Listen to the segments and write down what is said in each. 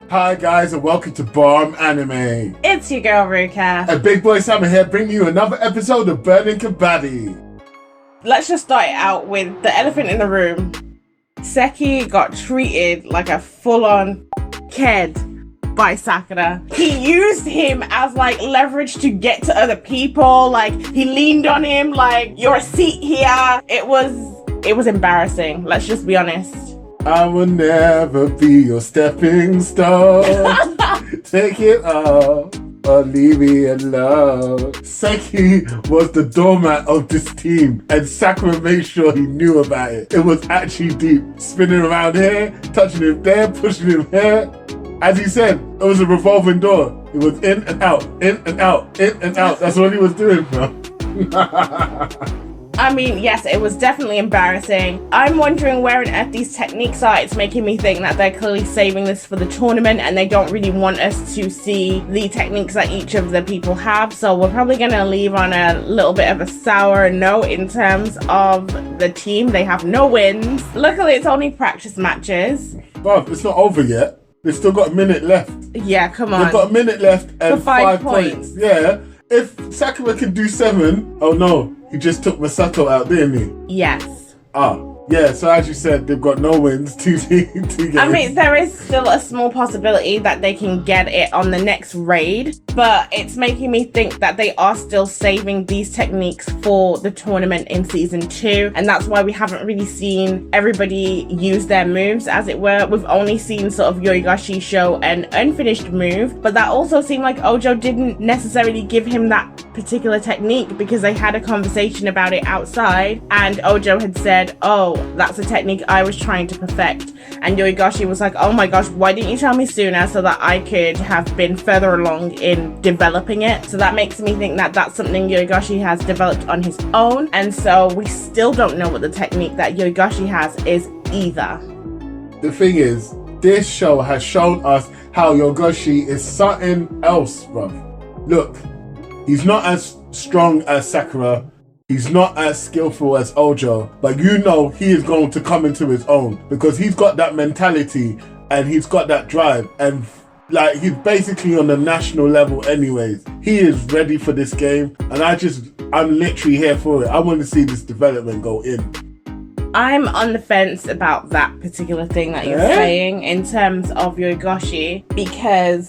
Hi guys and welcome to Bomb Anime. It's your girl Ruka. And Big Boy Simon here bringing you another episode of Burning Kabaddi. Let's just start it out with the elephant in the room. Seki got treated like a full-on kid by Sakura. He used him as like leverage to get to other people. Like he leaned on him like, you're a seat here. It was embarrassing. Let's just be honest. I will never be your stepping stone. Take it all or leave me alone. Seki was the doormat of this team and Sakura made sure he knew about it. It was actually deep. Spinning around here, touching him there, pushing him here. As he said, it was a revolving door. It was in and out, in and out, in and out. That's what he was doing, bro. I mean, yes, it was definitely embarrassing. I'm wondering where on earth these techniques are. It's making me think that they're clearly saving this for the tournament and they don't really want us to see the techniques that each of the people have. So we're probably going to leave on a little bit of a sour note in terms of the team. They have no wins. Luckily, it's only practice matches. Bruv, it's not over yet. They've still got a minute left. Yeah, come on. They've got a minute left and for 5 points. Yeah. If Sakura can do 7, oh no, he just took Masato out, didn't he? Yes. Yeah, so as you said, they've got no wins, two games. I mean, there is still a small possibility that they can get it on the next raid, but it's making me think that they are still saving these techniques for the tournament in season 2, and that's why we haven't really seen everybody use their moves, as it were. We've only seen sort of yoigoshi show an unfinished move, but that also seemed like Ojo didn't necessarily give him that particular technique because they had a conversation about it outside, and Ojo had said, oh, that's a technique I was trying to perfect, and yoigoshi was like, oh my gosh, why didn't you tell me sooner so that I could have been further along in developing it? So that makes me think that that's something yoigoshi has developed on his own, and so we still don't know what the technique that yoigoshi has is either. The thing is, this show has shown us how yoigoshi is something else, bruv. Look, he's not as strong as Sakura. He's not as skillful as Ojo, but you know he is going to come into his own because he's got that mentality and he's got that drive, and like he's basically on the national level anyways. He is ready for this game and I'm literally here for it. I want to see this development go in. I'm on the fence about that particular thing that you're saying in terms of yoigoshi because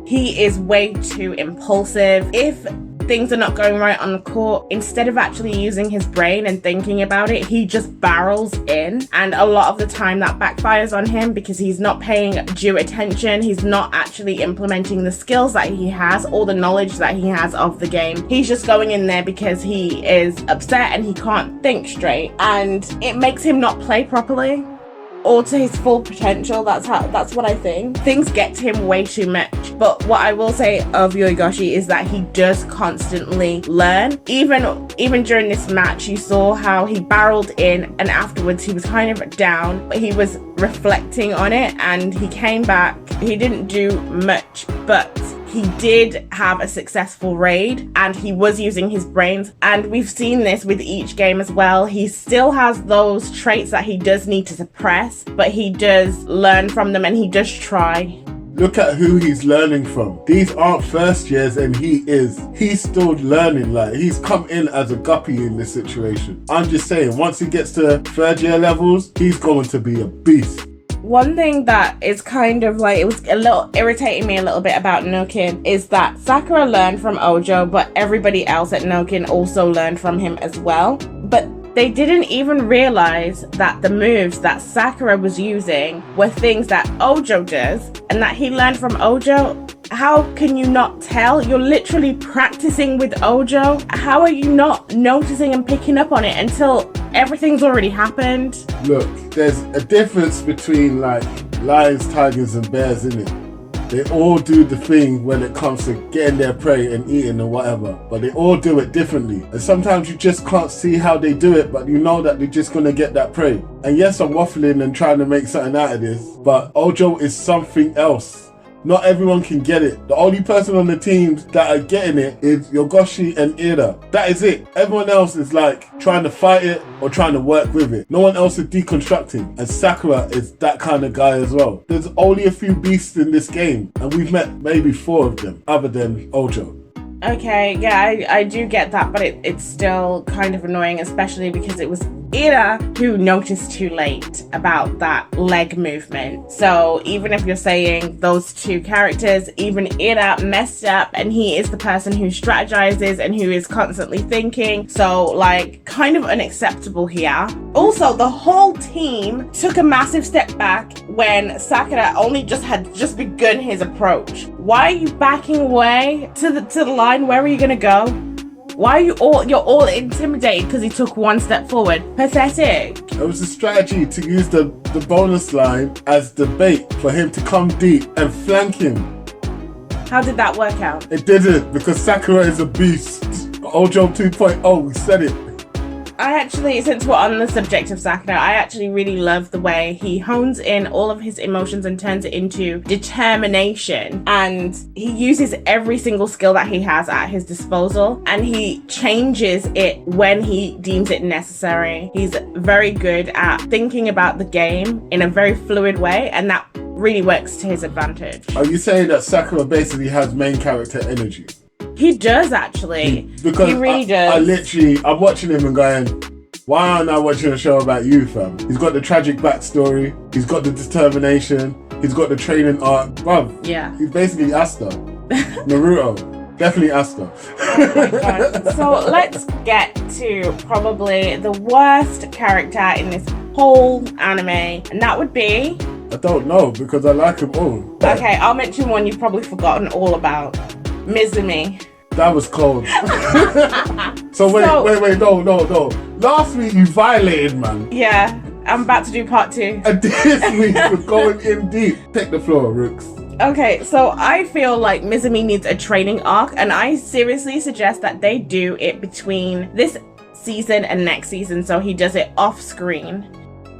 he is way too impulsive. If things are not going right on the court, instead of actually using his brain and thinking about it, he just barrels in, and a lot of the time that backfires on him because he's not paying due attention. He's not actually implementing the skills that he has or the knowledge that he has of the game. He's just going in there because he is upset and he can't think straight, and it makes him not play properly or to his full potential. That's what I think. Things get to him way too much. But what I will say of yoigoshi is that he does constantly learn. Even during this match, you saw how he barreled in and afterwards he was kind of down, but he was reflecting on it and he came back. He didn't do much, but he did have a successful raid and he was using his brains, and we've seen this with each game as well. He still has those traits that he does need to suppress, but he does learn from them and he does try. Look at who he's learning from. These aren't first years and he's still learning. Like, he's come in as a guppy in this situation. I'm just saying, once he gets to third year levels, he's going to be a beast. One thing that is kind of like, it was a little irritating me a little bit about Noukin is that Sakura learned from Ojo, but everybody else at Noukin also learned from him as well. But They didn't even realize that the moves that Sakura was using were things that Ojo does and that he learned from Ojo. How can you not tell? You're literally practicing with Ojo. How are you not noticing and picking up on it until everything's already happened? Look, there's a difference between like lions, tigers, and bears, innit? They all do the thing when it comes to getting their prey and eating and whatever, but they all do it differently. And sometimes you just can't see how they do it, but you know that they're just gonna get that prey. And yes, I'm waffling and trying to make something out of this, but Ojo is something else. Not everyone can get it. The only person on the teams that are getting it is Yoigoshi and Ira. That is it. Everyone else is like trying to fight it or trying to work with it. No one else is deconstructing. And Sakura is that kind of guy as well. There's only a few beasts in this game, and we've met maybe 4 of them, other than Ojo. Okay, yeah, I do get that, but it's still kind of annoying, especially because it was Ira who noticed too late about that leg movement. So even if you're saying those 2 characters, even Ira messed up, and he is the person who strategizes and who is constantly thinking. So like kind of unacceptable here. Also, the whole team took a massive step back when Sakura only had just begun his approach. Why are you backing away to the line? Where are you gonna go? Why are you're all intimidated because he took 1 step forward? Pathetic. It was a strategy to use the bonus line as the bait for him to come deep and flank him. How did that work out? It didn't, because Sakura is a beast. Ojo 2.0, we said it. I actually, since we're on the subject of Sakura, I actually really love the way he hones in all of his emotions and turns it into determination. And he uses every single skill that he has at his disposal, and he changes it when he deems it necessary. He's very good at thinking about the game in a very fluid way, and that really works to his advantage. Are you saying that Sakura basically has main character energy? He does, actually. Because he really does. I'm watching him and going, why aren't I watching a show about you, fam? He's got the tragic backstory, he's got the determination, he's got the training arc. Bruv, yeah. He's basically Asta. Naruto. Definitely Asta. Oh so let's get to probably the worst character in this whole anime, and that would be... I don't know, because I like them all. Okay, I'll mention one you've probably forgotten all about. Mizumi. That was cold. So wait, no. Last week you violated, man. Yeah, I'm about to do part 2. And this week we're going in deep. Take the floor, Rooks. Okay, so I feel like Mizumi needs a training arc, and I seriously suggest that they do it between this season and next season, so he does it off screen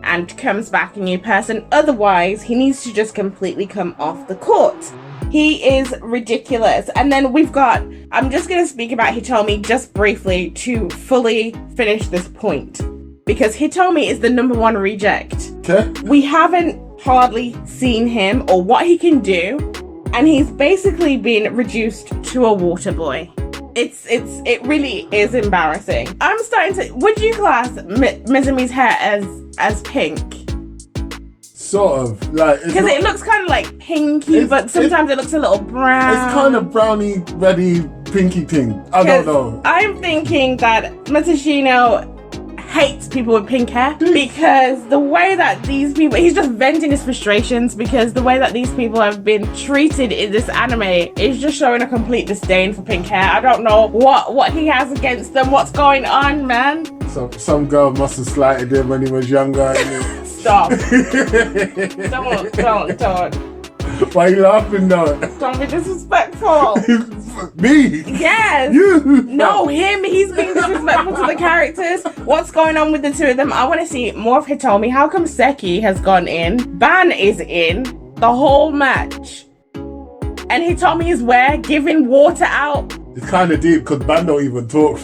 and comes back a new person. Otherwise, he needs to just completely come off the court. He is ridiculous. And then we've got, I'm just going to speak about Hitomi just briefly to fully finish this point, because Hitomi is the number 1 reject. Okay. We haven't hardly seen him or what he can do, and he's basically been reduced to a water boy. It really is embarrassing. I'm starting to, would you class Mizumi's hair as pink? Sort of, like, because it looks kind of like pinky, but sometimes it looks a little brown. It's kind of browny, reddy, pinky thing. I don't know. I'm thinking that Matsushino hates people with pink hair, because the way that these people, he's just venting his frustrations, because the way that these people have been treated in this anime is just showing a complete disdain for pink hair. I don't know what he has against them. What's going on, man? Some girl must have slighted him when he was younger. Stop. Don't. Why are you laughing though? Don't be disrespectful. Me? Yes. You? No, him. He's being disrespectful to the characters. What's going on with the 2 of them? I want to see more of Hitomi. How come Seki has gone in? Ban is in the whole match. And Hitomi is where? Giving water out. It's kind of deep because Ban don't even talk.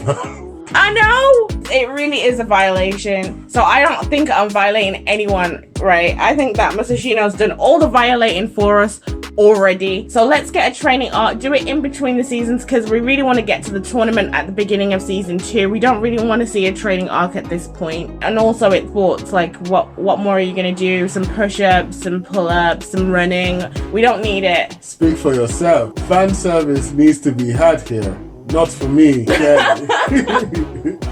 I know! It really is a violation. So I don't think I'm violating anyone, right? I think that Masashino's done all the violating for us already. So let's get a training arc, do it in between the seasons, because we really want to get to the tournament at the beginning of season 2. We don't really want to see a training arc at this point. And also it thoughts like, what more are you going to do? Some push-ups, some pull-ups, some running. We don't need it. Speak for yourself. Fan service needs to be had here. Not for me, yeah.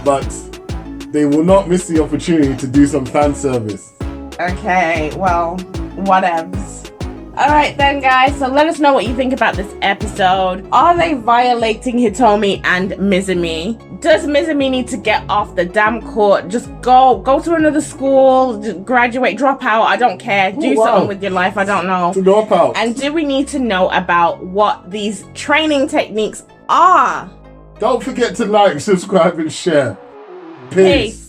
But they will not miss the opportunity to do some fan service. Okay, well, whatevs. Alright then, guys, so let us know what you think about this episode. Are they violating Hitomi and Mizumi? Does Mizumi need to get off the damn court? Just go to another school, just graduate, drop out, I don't care. Do something with your life, I don't know. To drop out. And do we need to know about what these training techniques are? Don't forget to like, subscribe, and share. Peace.